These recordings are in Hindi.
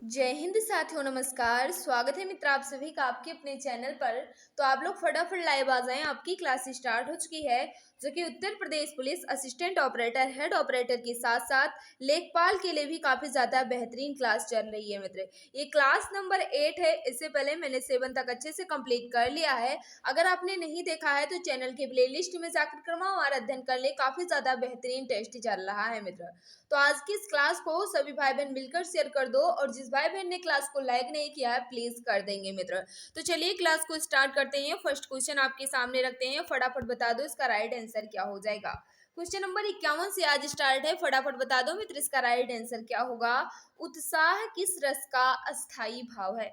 जय हिंद साथियों, नमस्कार। स्वागत है मित्र आप सभी का आपके अपने चैनल पर। तो आप लोग फटाफट लाइव आ जाएं, आपकी क्लास स्टार्ट हो चुकी है, जो कि Uttar Pradesh police assistant operator, head operator के साथ साथ लेखपाल के लिए भी काफी ज्यादा बेहतरीन क्लास चल रही है मित्र। ये क्लास नंबर 8 है। इससे पहले मैंने 7 तक अच्छे से कंप्लीट कर लिया है। अगर आपने नहीं देखा है तो चैनल के प्लेलिस्ट में जाकर करवाओ और अध्ययन कर ले, काफी ज्यादा बेहतरीन टेस्ट चल रहा है मित्र। तो आज की इस क्लास को सभी भाई बहन मिलकर शेयर कर दो, और जिस भाई बहन ने क्लास को लाइक नहीं किया है प्लीज कर देंगे मित्र। तो चलिए क्लास को स्टार्ट करते हैं। फर्स्ट क्वेश्चन आपके सामने रखते हैं, फटाफट बता दो इसका राइट आंसर क्या हो जाएगा। क्वेश्चन नंबर 51 से आज स्टार्ट है, फटाफट बता दो मित्र इसका राइट आंसर क्या होगा। उत्साह किस रस का अस्थाई भाव है।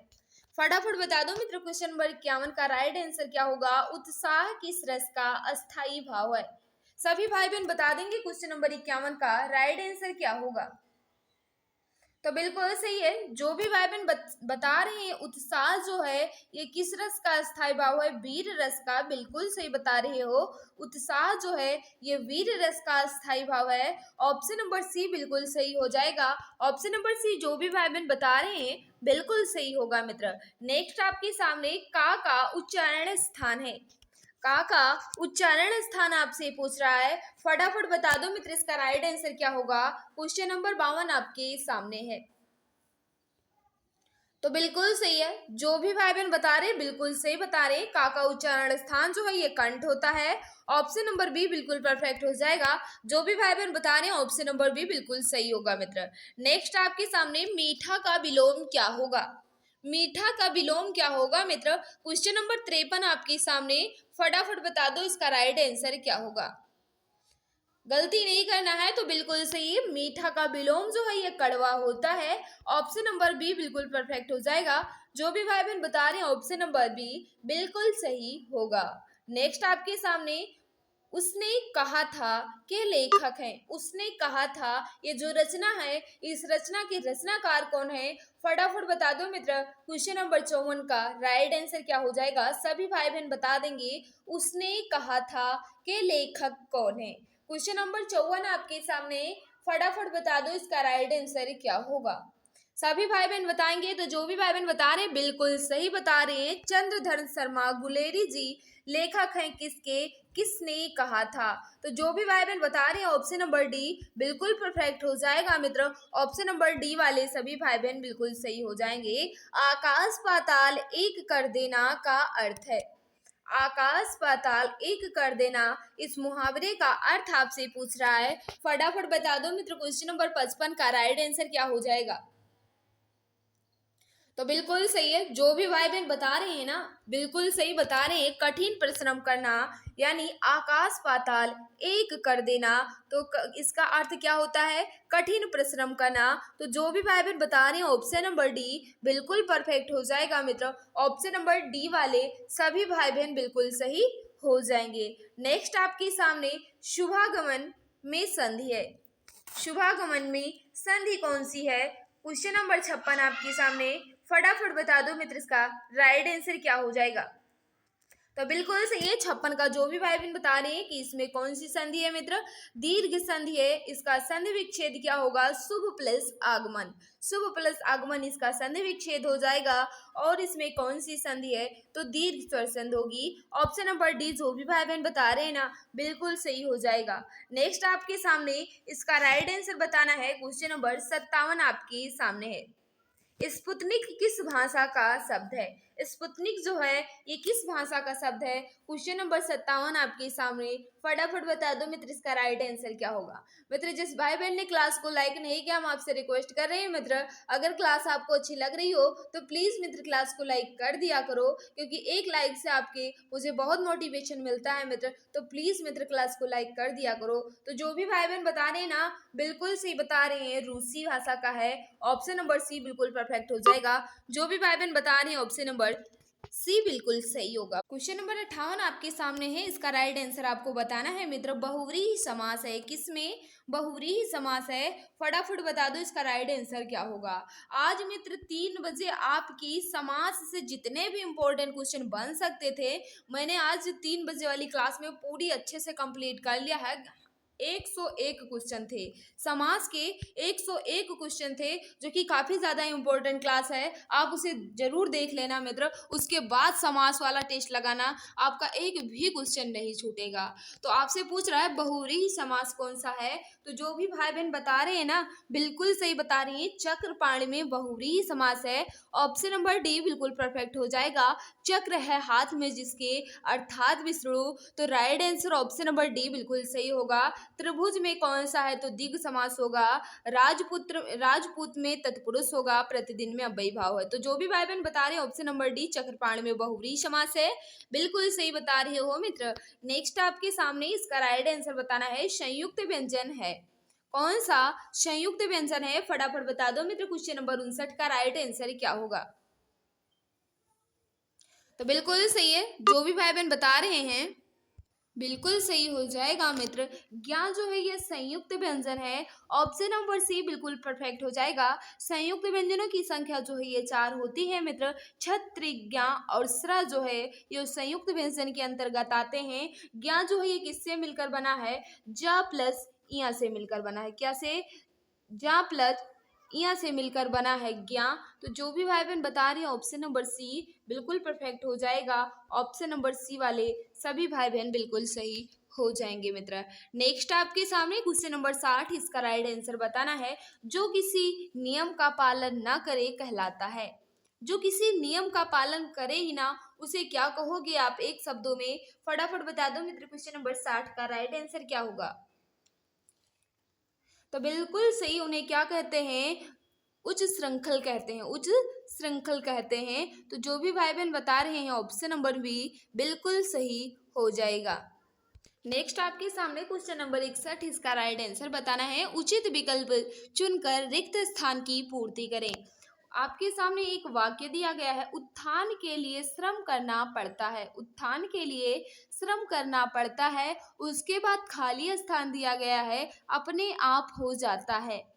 फटाफट बता दो मित्र क्वेश्चन नंबर 51 का राइट आंसर क्या होगा। उत्साह किस रस का अस्थाई भाव है। सभी भाई बहन बता देंगे क्वेश्चन नंबर 51 का राइट आंसर क्या होगा। तो बिल्कुल सही है, जो भी भाई बहन बता रहे हैं उत्साह जो है ये किस रस का स्थायी भाव है, वीर रस का। बिल्कुल सही बता रहे हो, उत्साह जो है ये वीर रस का स्थायी भाव है। ऑप्शन नंबर सी बिल्कुल सही हो जाएगा। ऑप्शन नंबर सी जो भी भाई बहन बता रहे हैं बिल्कुल सही होगा मित्र। नेक्स्ट आपके सामने का उच्चारण स्थान है। का उच्चारण स्थान आपसे पूछ रहा है, फटाफट बता दो मित्र इसका राइट आंसर क्या होगा। क्वेश्चन नंबर 52 आपके सामने है। तो बिल्कुल सही है, जो भी भाई बहन बता रहे बिल्कुल सही बता रहे। का उच्चारण स्थान जो है ये कंठ होता है। ऑप्शन नंबर बी बिल्कुल परफेक्ट हो जाएगा। जो भी भाई बहन बता रहे हैं ऑप्शन नंबर बी बिल्कुल सही होगा मित्र। नेक्स्ट आपके सामने मीठा का विलोम क्या होगा। मीठा का विलोम क्या होगा मित्र। क्वेश्चन नंबर 53 आपके सामने, फटाफट बता दो इसका राइट आंसर क्या होगा। गलती नहीं करना है तो बिल्कुल सही, मीठा का विलोम जो है ये कड़वा होता है। ऑप्शन नंबर बी बिल्कुल परफेक्ट हो जाएगा। जो भी भाई बहन बता रहे हैं ऑप्शन नंबर बी बिल्कुल सही होगा। नेक्स्ट आपके सामने, उसने कहा था के लेखक हैं। उसने कहा था, ये जो रचना है इस रचना के रचनाकार कौन है। फटाफट बता दो मित्र क्वेश्चन नंबर 54 का राइट आंसर क्या हो जाएगा। सभी भाई बहन बता देंगे उसने कहा था के लेखक कौन है। क्वेश्चन नंबर 54 आपके सामने, फटाफट बता दो इसका राइट आंसर क्या होगा। सभी भाई बहन बताएंगे, तो जो भी भाई बहन बता रहे हैं बिल्कुल सही बता रहे हैं। चंद्रधर शर्मा गुलेरी जी लेखक हैं किसके, किसने कहा था। तो जो भी भाई बहन बता रहे हैं ऑप्शन नंबर डी बिल्कुल परफेक्ट हो जाएगा मित्र। ऑप्शन नंबर डी वाले सभी भाई बहन बिल्कुल सही हो जाएंगे। आकाश पाताल एक कर देना का अर्थ है। आकाश पाताल एक कर देना, इस मुहावरे का अर्थ आपसे पूछ रहा है। फटाफट बता दो मित्र क्वेश्चन नंबर 55 का राइट आंसर क्या हो जाएगा। तो बिल्कुल सही है, जो भी भाई बहन बता रहे हैं ना बिल्कुल सही बता रहे हैं। कठिन परिश्रम करना यानी आकाश पाताल एक कर देना, तो इसका अर्थ क्या होता है, कठिन परिश्रम करना। तो जो भी भाई बहन बता रहे हैं ऑप्शन नंबर डी बिल्कुल परफेक्ट हो जाएगा मित्र। ऑप्शन नंबर डी वाले सभी भाई बहन बिल्कुल सही हो जाएंगे। नेक्स्ट आपके सामने शुभागमन में संधि है। शुभागमन में संधि कौन सी है। क्वेश्चन नंबर 56 आपके सामने, फटाफट बता दो मित्र इसका राइट आंसर क्या हो जाएगा। तो बिल्कुल सही है, 56 का जो भी भाई बहन बता रहे हैं कि इसमें कौन सी संधि है मित्र, दीर्घ संधि है। इसका संधि विच्छेद क्या होगा, शुभ प्लस आगमन। शुभ प्लस आगमन इसका संधि विच्छेद हो जाएगा। और इसमें कौन सी संधि है, तो दीर्घ स्वर संधि होगी। ऑप्शन नंबर डी जो भी भाई बहन बता रहे हैं ना बिल्कुल सही हो जाएगा। नेक्स्ट आपके सामने इसका राइट आंसर बताना है। क्वेश्चन नंबर 57 आपके सामने है। स्पुतनिक किस भाषा का शब्द है। स्पुतनिक जो है ये किस भाषा का शब्द है। क्वेश्चन नंबर 57 आपके सामने, फटाफट बता दो मित्र इसका राइट आंसर क्या होगा। मित्र जिस भाई बहन ने क्लास को लाइक नहीं किया हम आपसे रिक्वेस्ट कर रहे हैं मित्र, अगर क्लास आपको अच्छी लग रही हो तो प्लीज मित्र क्लास को लाइक कर दिया करो, क्योंकि एक लाइक से आपके मुझे बहुत मोटिवेशन मिलता है मित्र। तो प्लीज मित्र क्लास को लाइक कर दिया करो। तो जो भी भाई बहन बता रहे हैं ना बिल्कुल सही बता रहे हैं, रूसी भाषा का है। ऑप्शन नंबर सी बिल्कुल परफेक्ट हो जाएगा। जो भी भाई बहन बता रहे हैं ऑप्शन नंबर सी बिल्कुल सही होगा। क्वेश्चन नंबर 58 आपके सामने है, इसका राइट आंसर आपको बताना है मित्र। बहुव्रीहि समास है, किसमें बहुव्रीहि समास है। फटाफट बता दो इसका राइट आंसर क्या होगा। आज मित्र 3 बजे आपकी समास से जितने भी इंपॉर्टेंट क्वेश्चन बन सकते थे मैंने आज 3 बजे वाली क्लास में पूरी अच्छे से कंप्लीट कर लिया है। 101 क्वेश्चन थे। समास के 101 क्वेश्चन थे, जो कि काफ़ी ज़्यादा इम्पोर्टेंट क्लास है। आप उसे ज़रूर देख लेना मित्र। उसके बाद समास वाला टेस्ट लगाना, आपका एक भी क्वेश्चन नहीं छूटेगा। तो आपसे पूछ रहा है बहुव्रीहि समास कौन सा है, तो जो भी भाई बहन बता रहे हैं ना, बिल्कुल सही बता रही हैं। चक्रपाणी में बहुव्रीहि समास है। ऑप्शन नंबर डी बिल्कुल परफेक्ट हो जाएगा। चक्र है हाथ में जिसके, अर्थात विष्णु। तो right answer option number D बिल्कुल सही होगा। त्रिभुज में कौन सा है, तो दीर्घ समास होगा। राजपूत में तत्पुरुष होगा। प्रतिदिन में अव्ययी भाव है। तो जो भी भाई बहन बता रहे हैं ऑप्शन नंबर डी चक्रपाणी में बहुव्रीहि समास है, बिल्कुल सही बता रहे हो मित्र। नेक्स्ट आपके सामने इसका राइट आंसर बताना है। संयुक्त व्यंजन है, कौन सा संयुक्त व्यंजन है, फटाफट बता दो मित्र। क्वेश्चन नंबर 59 का राइट आंसर क्या होगा। तो बिल्कुल सही है, जो भी भाई बहन बता रहे हैं बिल्कुल सही हो जाएगा मित्र। ज्ञान जो है ये संयुक्त व्यंजन है। ऑप्शन नंबर सी बिल्कुल परफेक्ट हो जाएगा। संयुक्त व्यंजनों की संख्या जो है ये 4 होती है मित्र। छत्र, ज्ञा और स्र जो है ये संयुक्त व्यंजन के अंतर्गत आते हैं। ज्ञा जो है ये किससे मिलकर बना है, ज प्लस इया से मिलकर बना है। क्या से, जा प्लस इया से मिलकर बना है ज्ञा। तो जो भी भाई बहन बता रहे हैं ऑप्शन नंबर सी बिल्कुल परफेक्ट हो जाएगा। ऑप्शन नंबर सी वाले सभी भाई बहन बिल्कुल सही हो जाएंगे मित्र। नेक्स्ट आपके सामने क्वेश्चन नंबर 60, इसका राइट आंसर बताना है। जो किसी नियम का पालन ना करे कहलाता है। जो किसी नियम का पालन करे ही ना, उसे क्या कहोगे आप एक शब्दों में, फटाफट बता दो मित्र। क्वेश्चन नंबर 60 का राइट आंसर क्या होगा। तो बिल्कुल सही, उन्हें क्या कहते हैं, उच्च श्रृंखल कहते हैं। उच्च श्रृंखल कहते हैं। तो जो भी भाई बहन बता रहे हैं ऑप्शन नंबर बी बिल्कुल सही हो जाएगा। नेक्स्ट आपके सामने क्वेश्चन नंबर 61, इसका राइट आंसर बताना है। उचित विकल्प चुनकर रिक्त स्थान की पूर्ति करें। आपके सामने एक वाक्य दिया गया है, उत्थान के लिए श्रम करना पड़ता है। उत्थान के लिए श्रम करना पड़ता है। उसके बाद खाली स्थान दिया गया है, अपने आप हो जाता है।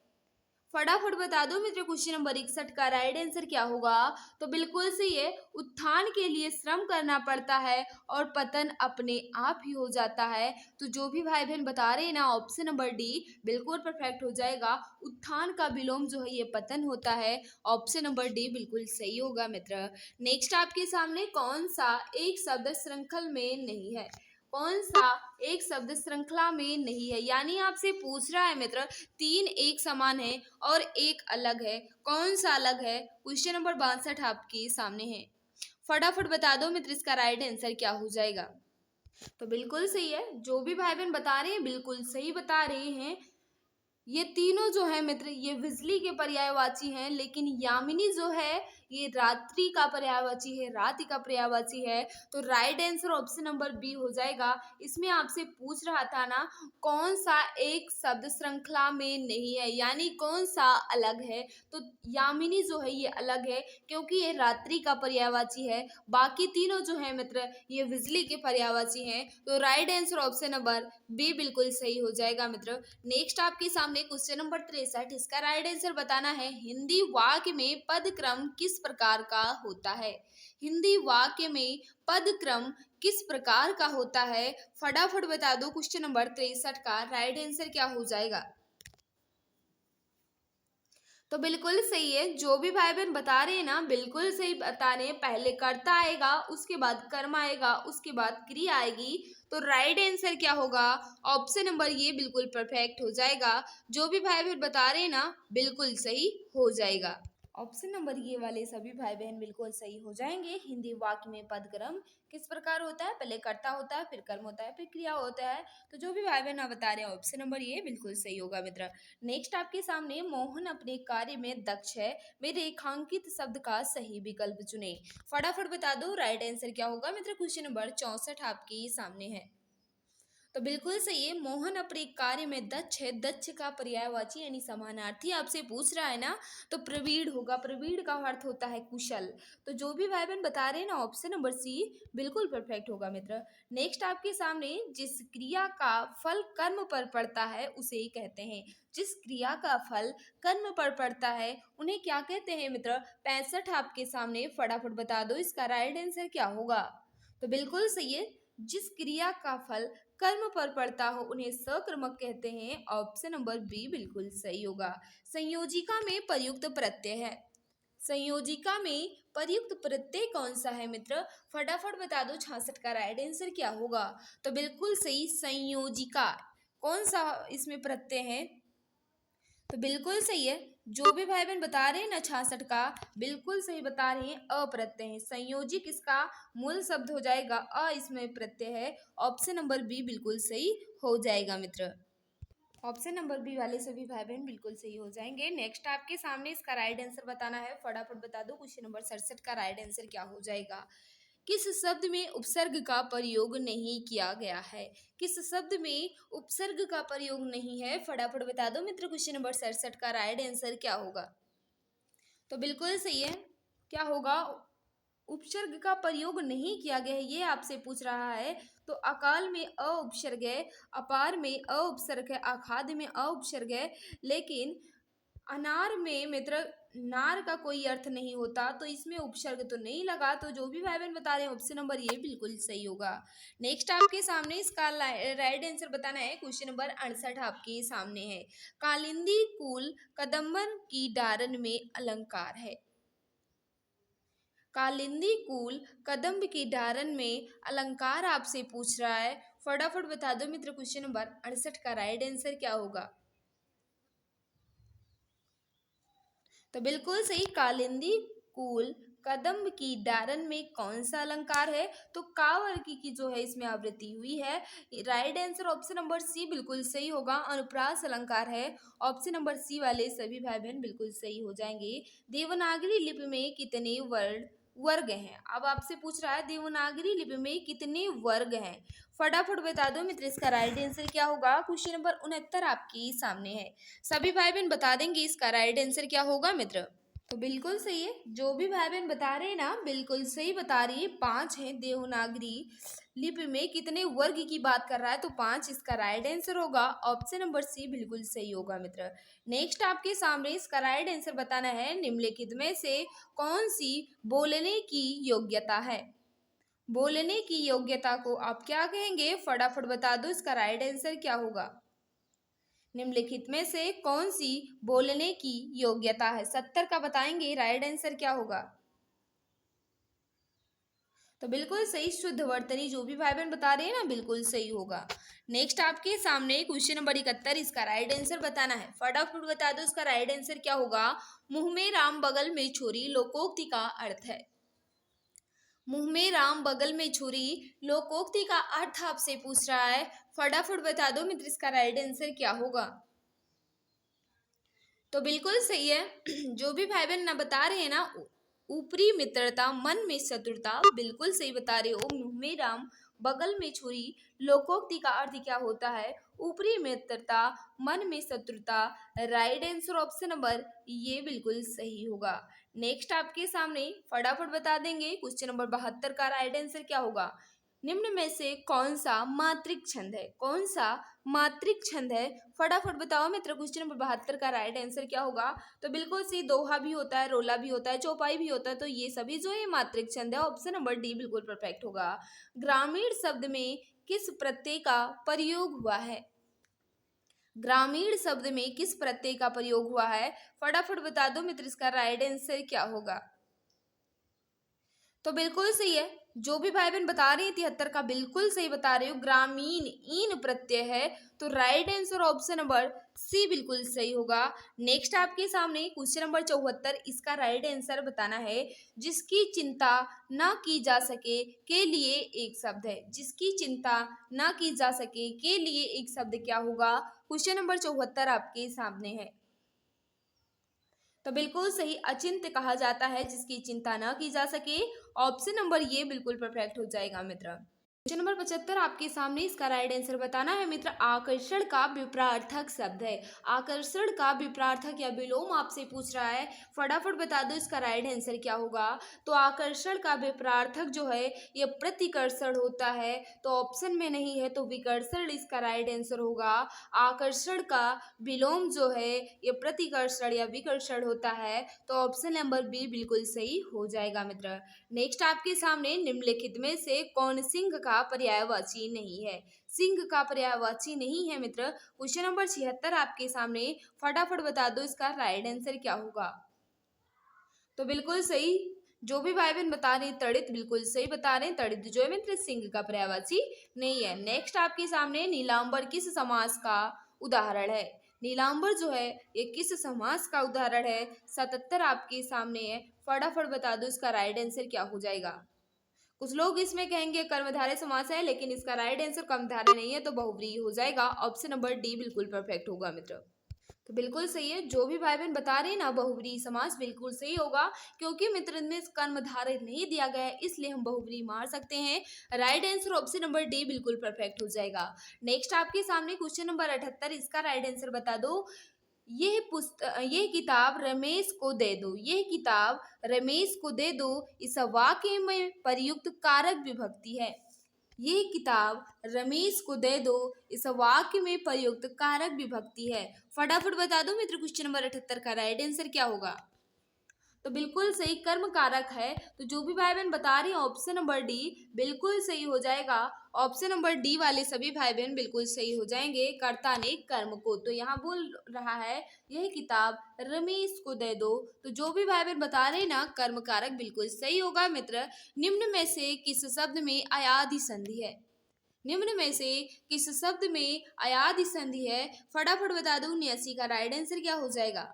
फटाफट बता दो मित्र। क्वेश्चन नंबर 61 का राइट आंसर क्या होगा। तो बिल्कुल सही है, उत्थान के लिए श्रम करना पड़ता है और पतन अपने आप ही हो जाता है। तो जो भी भाई बहन बता रहे हैं ना ऑप्शन नंबर डी बिल्कुल परफेक्ट हो जाएगा। उत्थान का विलोम जो है ये पतन होता है। ऑप्शन नंबर डी बिल्कुल सही होगा मित्र। नेक्स्ट आपके सामने कौन सा एक शब्द श्रृंखल में नहीं है, कौन सा एक शब्द श्रृंखला में नहीं है, यानी आपसे पूछ रहा है मित्र 3 एक समान है और एक अलग है, कौन सा अलग है। क्वेश्चन नंबर 62 आपके सामने है। फटाफट बता दो मित्र, इसका राइट आंसर क्या हो जाएगा। तो बिल्कुल सही है, जो भी भाई बहन बता रहे हैं बिल्कुल सही बता रहे हैं। ये तीनों जो है मित्र ये बिजली के पर्यायवाची हैं, लेकिन यामिनी जो है ये रात्रि का पर्यायवाची है, राति का पर्यायवाची है। तो right answer option number B हो जाएगा। इसमें आपसे पूछ रहा था ना कौन सा एक शब्द श्रृंखला में नहीं है, यानी कौन सा अलग है। तो यामिनी जो है ये अलग है, क्योंकि ये रात्रि का पर्यायवाची है। बाकी तीनों जो है मित्र ये बिजली के पर्यायवाची हैं। तो right answer option number B बिल्कुल सही हो जाएगा मित्र। नेक्स्ट आपके सामने क्वेश्चन नंबर 63, इसका राइट आंसर बताना है। हिंदी वाक्य में पद क्रम किस प्रकार का होता है। हिंदी वाक्य में पद क्रम किस प्रकार का होता है, फटाफट बता दो। क्वेश्चन नंबर 63 का राइट आंसर क्या हो जाएगा। तो बिल्कुल सही है, जो भी भाई बहन बता रहे हैं ना बिल्कुल सही बता रहे हैं। पहले कर्ता आएगा, उसके बाद कर्म आएगा, उसके बाद क्रिया आएगी। तो राइट आंसर क्या होगा, ऑप्शन नंबर ये बिल्कुल परफेक्ट हो जाएगा। जो भी भाई बहन बता रहे हैं ना बिल्कुल सही हो जाएगा। ऑप्शन नंबर ये वाले सभी भाई बहन बिल्कुल सही हो जाएंगे। हिंदी वाक्य में पद क्रम किस प्रकार होता है, पहले कर्ता होता है, फिर कर्म होता है, फिर क्रिया होता है। तो जो भी भाई बहन आप बता रहे हैं ऑप्शन नंबर ये बिल्कुल सही होगा मित्र। नेक्स्ट आपके सामने मोहन अपने कार्य में दक्ष है, में रेखांकित शब्द का सही विकल्प चुने। फटाफट बता दो राइट आंसर क्या होगा मित्र। क्वेश्चन नंबर 64 आपके सामने है। तो बिल्कुल सही है, मोहन अपने कार्य में दक्ष है। दक्ष का पर्यायवाची यानी समानार्थी आपसे पूछ रहा है ना, तो प्रवीण होगा। प्रवीण का अर्थ होता है कुशल। तो जो भी भाई बहन बता रहे हैं ना ऑप्शन नंबर सी बिल्कुल परफेक्ट होगा मित्र। नेक्स्ट आपके सामने जिस क्रिया का फल कर्म पर पड़ता है उसे ही कहते हैं। जिस क्रिया का फल कर्म पर पड़ता है उन्हें क्या कहते हैं मित्र। 65 आपके सामने, फटाफट बता दो इसका राइट आंसर क्या होगा। तो बिल्कुल सही है, जिस क्रिया का फल कर्म पर पड़ता हो उन्हें सकर्मक कहते हैं। ऑप्शन नंबर बी बिल्कुल सही होगा। संयोजिका में प्रयुक्त प्रत्यय है। संयोजिका में प्रयुक्त प्रत्यय कौन सा है मित्र? फटाफट बता दो, 66 का राइट आंसर क्या होगा? तो बिल्कुल सही, संयोजिका। कौन सा इसमें प्रत्यय है? तो बिल्कुल सही है, जो भी भाई बहन बता रहे हैं ना 66 का, बिल्कुल सही बता रहे हैं, अप्रत्यय है। संयोजिक इसका मूल शब्द हो जाएगा, इसमें प्रत्यय है। ऑप्शन नंबर बी बिल्कुल सही हो जाएगा मित्र। ऑप्शन नंबर बी वाले सभी भाई बहन बिल्कुल सही हो जाएंगे। नेक्स्ट आपके सामने इसका राइट आंसर बताना है, फटाफट बता दो। क्वेश्चन नंबर 67 का राइट आंसर क्या हो जाएगा? किस शब्द में उपसर्ग का प्रयोग नहीं किया गया है? किस शब्द में उपसर्ग का प्रयोग नहीं है? फटाफट बता दो मित्र। क्वेश्चन नंबर 67 का राइट आंसर क्या होगा? तो बिल्कुल सही है, क्या होगा? उपसर्ग का प्रयोग नहीं किया गया है, ये आपसे पूछ रहा है। तो अकाल में अ उपसर्ग है, अपार में अ उपसर्ग है, अखाद्य में अ उपसर्ग है, लेकिन अनार में मित्र नार का कोई अर्थ नहीं होता, तो इसमें उपसर्ग तो नहीं लगा। तो जो भी भाई बहन बता रहे हैं ऑप्शन नंबर ये बिल्कुल सही होगा। नेक्स्ट आपके सामने इसका राइट आंसर बताना है। क्वेश्चन नंबर 68 आपके सामने है। कालिंदी कुल कदम्बन की डारन में अलंकार है। कालिंदी कुल कदम्ब की डारन में अलंकार आपसे पूछ रहा है, फटाफट बता दो मित्र। क्वेश्चन नंबर 68 का राइट आंसर क्या होगा? तो बिल्कुल सही, कालिंदी कुल कदम्ब की डारन में कौन सा अलंकार है? तो कावर्की की जो है इसमें आवृत्ति हुई है। Right answer option number C बिल्कुल सही होगा, अनुप्रास अलंकार है। ऑप्शन नंबर सी वाले सभी भाई बहन बिल्कुल सही हो जाएंगे। देवनागरी लिपि में कितने वर्ग हैं? अब आपसे पूछ रहा है देवनागरी लिपि में कितने वर्ग हैं? फटाफट बता दो मित्र, इसका राइट आंसर क्या होगा? क्वेश्चन नंबर 69 आपके सामने है। सभी भाई बहन बता देंगे इसका राइट आंसर क्या होगा मित्र? तो बिल्कुल सही है, जो भी भाई बहन बता रहे हैं ना बिल्कुल सही बता रही है। 5 है देवनागरी लिपि में कितने वर्ग की बात कर रहा है, तो 5 इसका राइट आंसर होगा। ऑप्शन नंबर सी बिल्कुल सही होगा मित्र। नेक्स्ट आपके सामने इसका राइट आंसर बताना है। निम्नलिखित में से कौन सी बोलने की योग्यता है? बोलने की योग्यता को आप क्या कहेंगे? फटाफट बता दो, इसका राइट आंसर क्या होगा? निम्नलिखित में से कौन सी बोलने की योग्यता है? 70 का बताएंगे, राइट आंसर क्या होगा? तो बिल्कुल सही, शुद्ध वर्तनी। जो भी भाई बहन बता रहे हैं ना बिल्कुल सही होगा। नेक्स्ट आपके सामने क्वेश्चन नंबर 71, इसका राइट आंसर बताना है। फटाफट बता दो, इसका राइट आंसर क्या होगा? मुंह में राम बगल में छुरी लोकोक्ति का अर्थ है। मुंह में राम बगल में छुरी लोकोक्ति का अर्थ आपसे पूछ रहा है, फटाफट बता दो मित्र, इसका राइट आंसर क्या होगा? तो बिल्कुल सही है, जो भी भाई बहन ना बता रहे हैं ना, ऊपरी मित्रता मन में शत्रुता, बिल्कुल सही बता रहे हो। मुंह में राम बगल में छुरी लोकोक्ति का अर्थ क्या होता है? ऊपरी मित्रता मन में शत्रुता। राइट आंसर ऑप्शन नंबर ये बिल्कुल सही होगा। नेक्स्ट आपके सामने फटाफट बता देंगे, क्वेश्चन नंबर 72 का राइट आंसर क्या होगा? निम्न में से कौन सा मात्रिक छंद है? कौन सा मात्रिक छंद है? फटाफट बताओ मित्र। क्वेश्चन नंबर 72 का राइट आंसर क्या होगा? तो बिल्कुल सी, दोहा भी होता है, रोला भी होता है, चौपाई भी होता है, तो ये सभी जो है मात्रिक छंद है। ऑप्शन नंबर डी बिल्कुल परफेक्ट होगा। ग्रामीण शब्द में किस प्रत्यय का प्रयोग हुआ है? ग्रामीण शब्द में किस प्रत्यय का प्रयोग हुआ है? फटाफट बता दो मित्र, इसका राइट आंसर क्या होगा? तो बिल्कुल सही है, जो भी भाई बहन बता रहे हैं 73 का बिल्कुल सही बता रहे हो। ग्रामीण ईन प्रत्यय है, तो right answer option number C बिल्कुल सही होगा। नेक्स्ट आपके सामने क्वेश्चन नंबर 74, इसका राइट आंसर बताना है। जिसकी चिंता ना की जा सके के लिए एक शब्द है। जिसकी चिंता ना की जा सके के लिए एक शब्द क्या होगा? क्वेश्चन नंबर 74 आपके सामने है। तो बिल्कुल सही, अचिंत्य कहा जाता है जिसकी चिंता न की जा सके। ऑप्शन नंबर ये बिल्कुल परफेक्ट हो जाएगा मित्र। क्वेश्चन नंबर 75 आपके सामने, इसका राइट आंसर बताना है मित्र। आकर्षण का विपरार्थक शब्द है। आकर्षण का विपरार्थक या विलोम आपसे पूछ रहा है, फटाफट बता दो, इसका राइट आंसर क्या होगा? तो आकर्षण का विपरार्थक जो है ये प्रतिकर्षण होता है, तो ऑप्शन में नहीं है, तो विकर्षण इसका राइट आंसर होगा। आकर्षण का विलोम जो है ये प्रतिकर्षण या विकर्षण होता है, तो ऑप्शन नंबर बी बिल्कुल सही हो जाएगा मित्र। नेक्स्ट आपके सामने निम्नलिखित में से कौन सिंह का का पर्यायवाची नहीं है। सिंह का पर्यायवाची नहीं है मित्र। क्वेश्चन नंबर 76 आपके सामने, फटाफट बता दो इसका राइट आंसर क्या होगा। तो बिल्कुल सही, जो भी भाई बहन बता रहे तड़ित, बिल्कुल सही बता रहे हैं। तड़ित जो है मित्र सिंह का पर्यायवाची नहीं है। नेक्स्ट आपके सामने, नीलांबर किस समास का उदाहरण है। नीलांबर जो है ये किस समास का उदाहरण है। 77 आपके सामने है, फटाफट बता दो इसका राइट आंसर क्या हो जाएगा। कुछ लोग इसमें कहेंगे कर्मधारय समास है, लेकिन इसका राइट आंसर कर्मधारय नहीं है, तो बहुव्रीहि हो जाएगा। ऑप्शन नंबर डी बिल्कुल परफेक्ट होगा मित्र। तो बिल्कुल सही है, जो भी भाई बहन बता रहे हैं ना बहुव्रीहि समास, बिल्कुल सही होगा, क्योंकि मित्र में कर्मधारय नहीं दिया गया है, इसलिए हम बहुव्रीहि मार सकते हैं। Right answer option number D बिल्कुल परफेक्ट हो जाएगा। नेक्स्ट आपके सामने क्वेश्चन नंबर 78, इसका राइट आंसर बता दो। ये किताब रमेश को दे दो। यह किताब रमेश को दे दो, इस वाक्य में प्रयुक्त कारक विभक्ति है। ये किताब रमेश को दे दो, इस वाक्य में प्रयुक्त कारक विभक्ति है। फटाफट बता दो मित्र क्वेश्चन नंबर 78 का राइट आंसर क्या होगा। तो बिल्कुल सही, कर्म कारक है। तो जो भी भाई बहन बता रही हैं ऑप्शन नंबर डी बिल्कुल सही हो जाएगा। ऑप्शन नंबर डी वाले सभी भाई बहन बिल्कुल सही हो जाएंगे, कर्ता ने कर्म को। तो यहाँ बोल रहा है यह किताब रमेश को दे दो। तो जो भी भाई बहन बता रहे हैं ना कर्म कारक बिल्कुल सही होगा मित्र। निम्न में से किस शब्द में अयादि संधि है। निम्न में से किस शब्द में अयादि संधि है। फटाफट बता दो 79 का राइट आंसर क्या हो जाएगा।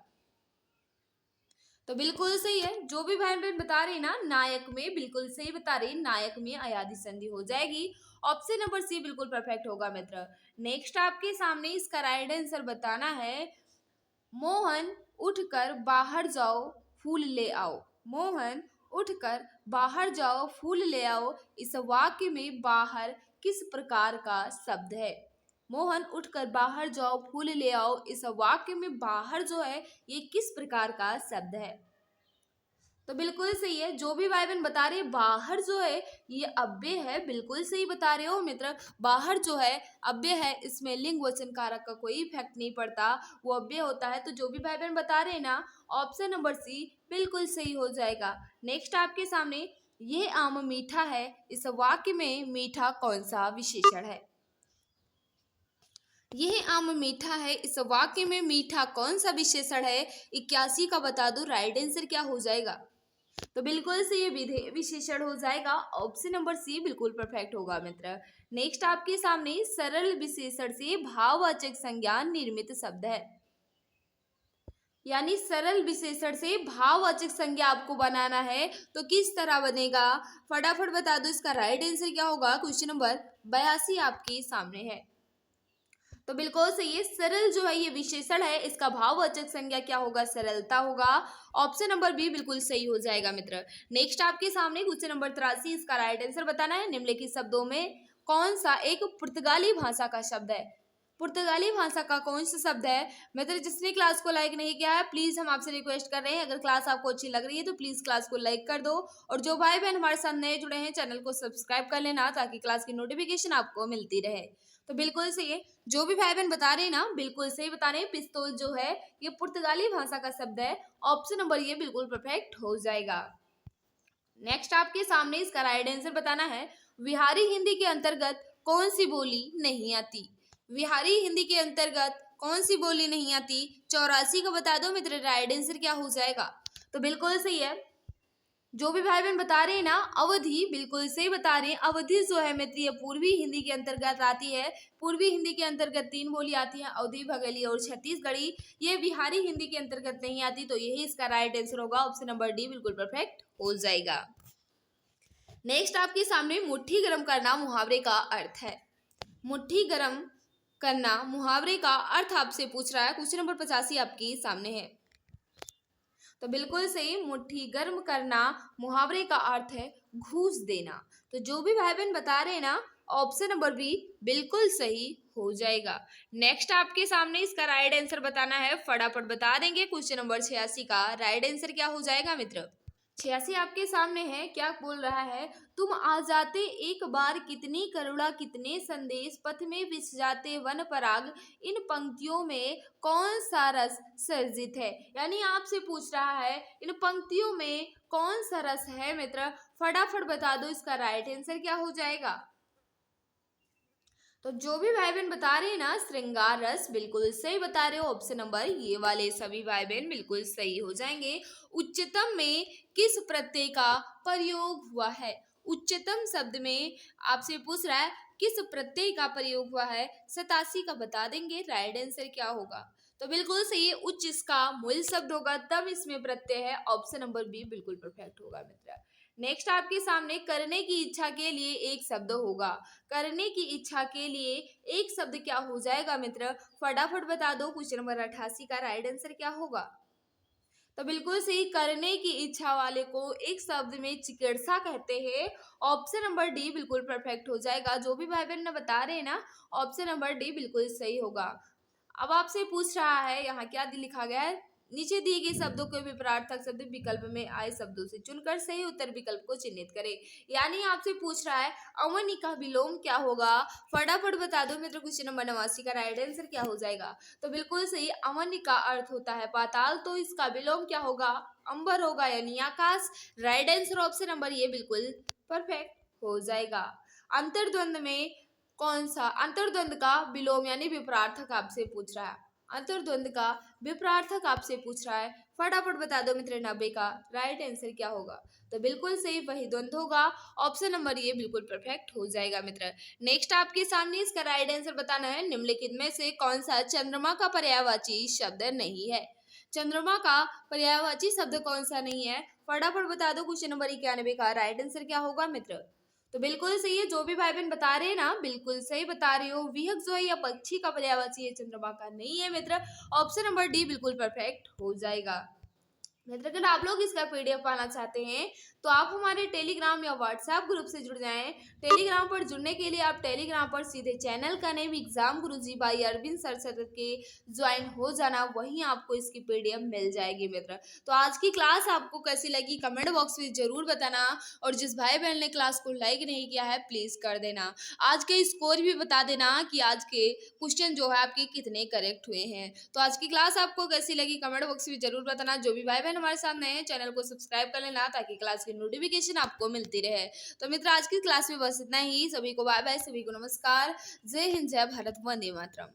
तो बिल्कुल सही है, जो भी भाई बहन बता रहे हैं ना नायक में, बिल्कुल सही बता रहे हैं, नायक में अयादि संधि हो जाएगी। ऑप्शन नंबर सी बिल्कुल परफेक्ट होगा मित्र। नेक्स्ट आपके सामने इसका राइट आंसर बताना है। मोहन उठकर बाहर जाओ फूल ले आओ। मोहन उठकर बाहर जाओ फूल ले आओ, इस वाक्य में बाहर किस प्रकार का शब्द है। मोहन उठकर बाहर जाओ फूल ले आओ, इस वाक्य में बाहर जो है ये किस प्रकार का शब्द है। तो बिल्कुल सही है, जो भी भाई बहन बता रहे हैं बाहर जो है ये अव्यय है, बिल्कुल सही बता रहे हो मित्र। बाहर जो है अव्यय है, इसमें लिंग वचन कारक का कोई इफेक्ट नहीं पड़ता, वो अव्यय होता है। तो जो भी भाई बहन बता रहे हैं ना ऑप्शन नंबर सी बिल्कुल सही हो जाएगा। नेक्स्ट आपके सामने, ये आम मीठा है, इस वाक्य में मीठा कौन सा विशेषण है। यह आम मीठा है, इस वाक्य में मीठा कौन सा विशेषण है। 81 का बता दो राइट आंसर क्या हो जाएगा। तो बिल्कुल से ये विशेषण हो जाएगा। ऑप्शन नंबर सी बिल्कुल परफेक्ट होगा मित्र। नेक्स्ट आपके सामने सरल विशेषण से भाववाचक संज्ञा निर्मित शब्द है। यानी सरल विशेषण से भाववाचक संज्ञा आपको बनाना है, तो किस तरह बनेगा फटाफट बता दो इसका राइट आंसर क्या होगा। क्वेश्चन नंबर 82 आपके सामने है। तो बिल्कुल सही है, सरल जो है ये विशेषण है, इसका भाववाचक संज्ञा क्या होगा, सरलता होगा। ऑप्शन नंबर बी बिल्कुल सही हो जाएगा मित्र। नेक्स्ट आपके सामने क्वेश्चन नंबर 83, इसका राइट आंसर बताना है। निम्नलिखित शब्दों में कौन सा एक पुर्तगाली भाषा का शब्द है। पुर्तगाली भाषा का कौन सा शब्द है। मित्र जिसने क्लास को लाइक नहीं किया है प्लीज हम आपसे रिक्वेस्ट कर रहे हैं, अगर क्लास आपको अच्छी लग रही है तो प्लीज क्लास को लाइक कर दो, और जो भाई बहन हमारे साथ नए जुड़े हैं चैनल को सब्सक्राइब कर लेना, ताकि क्लास की नोटिफिकेशन आपको मिलती रहे। तो बिल्कुल सही है, जो भी भाई बहन बता रहे हैं ना बिल्कुल सही बता रहे हैं। पिस्तौल जो है ये पुर्तगाली भाषा का शब्द है। ऑप्शन नंबर ये बिल्कुल परफेक्ट हो जाएगा। नेक्स्ट आपके सामने इसका राइट आंसर बताना है। बिहारी हिंदी के अंतर्गत कौन सी बोली नहीं आती। बिहारी हिंदी के अंतर्गत कौन सी बोली नहीं आती। 84 का बता दो मित्र राइट आंसर क्या हो जाएगा। तो बिल्कुल सही है, जो भी भाई बहन बता रहे हैं ना अवधि, बिल्कुल सही बता रहे हैं। अवधि जो है मित्र ये पूर्वी हिंदी के अंतर्गत आती है। पूर्वी हिंदी के अंतर्गत 3 बोली आती है, अवधी, बघेली और छत्तीसगढ़ी। ये बिहारी हिंदी के अंतर्गत नहीं आती, तो यही इसका राइट आंसर होगा। ऑप्शन नंबर डी बिल्कुल परफेक्ट हो जाएगा। नेक्स्ट आपके सामने मुट्ठी गर्म करना मुहावरे का अर्थ है। मुट्ठी गर्म करना मुहावरे का अर्थ आपसे पूछ रहा है। क्वेश्चन नंबर 85 आपके सामने है। तो बिल्कुल सही, मुट्ठी गर्म करना मुहावरे का अर्थ है घूस देना। तो जो भी भाई बहन बता रहे हैं ना ऑप्शन नंबर बी बिल्कुल सही हो जाएगा। नेक्स्ट आपके सामने इसका राइट आंसर बताना है, फटाफट बता देंगे। क्वेश्चन नंबर 86 का राइट आंसर क्या हो जाएगा मित्र। 86 आपके सामने है, क्या बोल रहा है। तुम आ जाते एक बार कितनी करुणा कितने संदेश, पथ में बिछ जाते वन पराग, इन पंक्तियों में कौन सा रस सर्जित है। यानी आपसे पूछ रहा है इन पंक्तियों में कौन सा रस है मित्र। फटाफट बता दो इसका राइट आंसर क्या हो जाएगा। तो जो भी भाई बहन बता रहे हैं ना श्रृंगार रस, बिल्कुल सही बता रहे हो। ऑप्शन नंबर ये वाले सभी भाई बहन बिल्कुल सही हो जाएंगे। उच्चतम में किस प्रत्यय का प्रयोग हुआ है? उच्चतम शब्द में आपसे पूछ रहा है किस प्रत्यय का प्रयोग हुआ है, 87 का बता देंगे। राइट आंसर क्या होगा? तो बिल्कुल सही है, उच्च इसका मूल शब्द होगा, तब इसमें प्रत्यय है। ऑप्शन नंबर बी बिल्कुल परफेक्ट होगा मित्र। नेक्स्ट आपके सामने करने की इच्छा के लिए एक शब्द होगा। करने की इच्छा के लिए एक शब्द क्या हो जाएगा मित्र? फटाफट बता दो। क्वेश्चन नंबर 88 का राइट आंसर क्या होगा? तो बिल्कुल सही, करने की इच्छा वाले को एक शब्द में चिकित्सा कहते हैं। ऑप्शन नंबर डी बिल्कुल परफेक्ट हो जाएगा। जो भी भाई बहन ने बता रहे हैं ना, ऑप्शन नंबर डी बिल्कुल सही होगा। अब आपसे पूछ रहा है यहाँ क्या लिखा गया है, नीचे दिए गए शब्दों के विपरीतार्थक शब्द विकल्प में आए शब्दों से चुनकर सही उत्तर विकल्प को चिन्हित करें। यानी आपसे पूछ रहा है अवनी का विलोम क्या होगा? फटाफट बता दो मित्र। क्वेश्चन नंबर 89 का राइट आंसर क्या हो जाएगा? तो बिल्कुल सही, अवनी का अर्थ होता है पाताल, तो इसका विलोम क्या होगा? अंबर होगा, यानी आकाश। राइट आंसर ऑप्शन नंबर ये बिल्कुल परफेक्ट हो जाएगा। अंतर्द्वंद में कौन सा, अंतर्द्वंद का विलोम यानी विपरीतार्थक आपसे पूछ रहा है। अंतर्द्वंद का विपरीतार्थक आपसे पूछ रहा है, फटाफट बता दो मित्र। 90 का राइट आंसर क्या होगा? तो बिल्कुल सही, वही द्वंद होगा। ऑप्शन नंबर ये बिल्कुल परफेक्ट हो जाएगा मित्र। नेक्स्ट आपके सामने इसका राइट आंसर बताना है। निम्नलिखित में से कौन सा चंद्रमा का पर्यायवाची शब्द नहीं है? चंद्रमा का पर्यायवाची शब्द कौन सा नहीं है? फटाफट बता दो। क्वेश्चन नंबर 91 का राइट आंसर क्या होगा मित्र? तो बिल्कुल सही है, जो भी भाई बहन बता रहे हैं ना बिल्कुल सही बता रहे हो। विहंग जो है या पक्षी का पर्यायवाची है, चंद्रमा का नहीं है मित्र। ऑप्शन नंबर डी बिल्कुल परफेक्ट हो जाएगा मित्र। अगर आप लोग इसका पीडीएफ पाना चाहते हैं तो आप हमारे टेलीग्राम या व्हाट्सएप ग्रुप से जुड़ जाएं। टेलीग्राम पर जुड़ने के लिए आप टेलीग्राम पर सीधे चैनल का name exam Guruji by Arvind search करके ज्वाइन हो जाना, वहीं आपको इसकी पीडीएफ मिल जाएगी मित्र। तो आज की क्लास आपको कैसी लगी कमेंट बॉक्स में जरूर बताना, और जिस भाई बहन ने क्लास को लाइक नहीं किया है प्लीज कर देना। आज के स्कोर भी बता देना कि आज के क्वेश्चन जो है आपके कितने करेक्ट हुए हैं। तो आज की क्लास आपको कैसी लगी कमेंट बॉक्स में जरूर बताना। जो भी भाई बहन हमारे साथ नए हैं चैनल को सब्सक्राइब कर लेना ताकि क्लास की नोटिफिकेशन आपको मिलती रहे। तो मित्र आज की क्लास में बस इतना ही। सभी को बाय बाय, सभी को नमस्कार। जय हिंद, जय भारत, वंदे मातरम।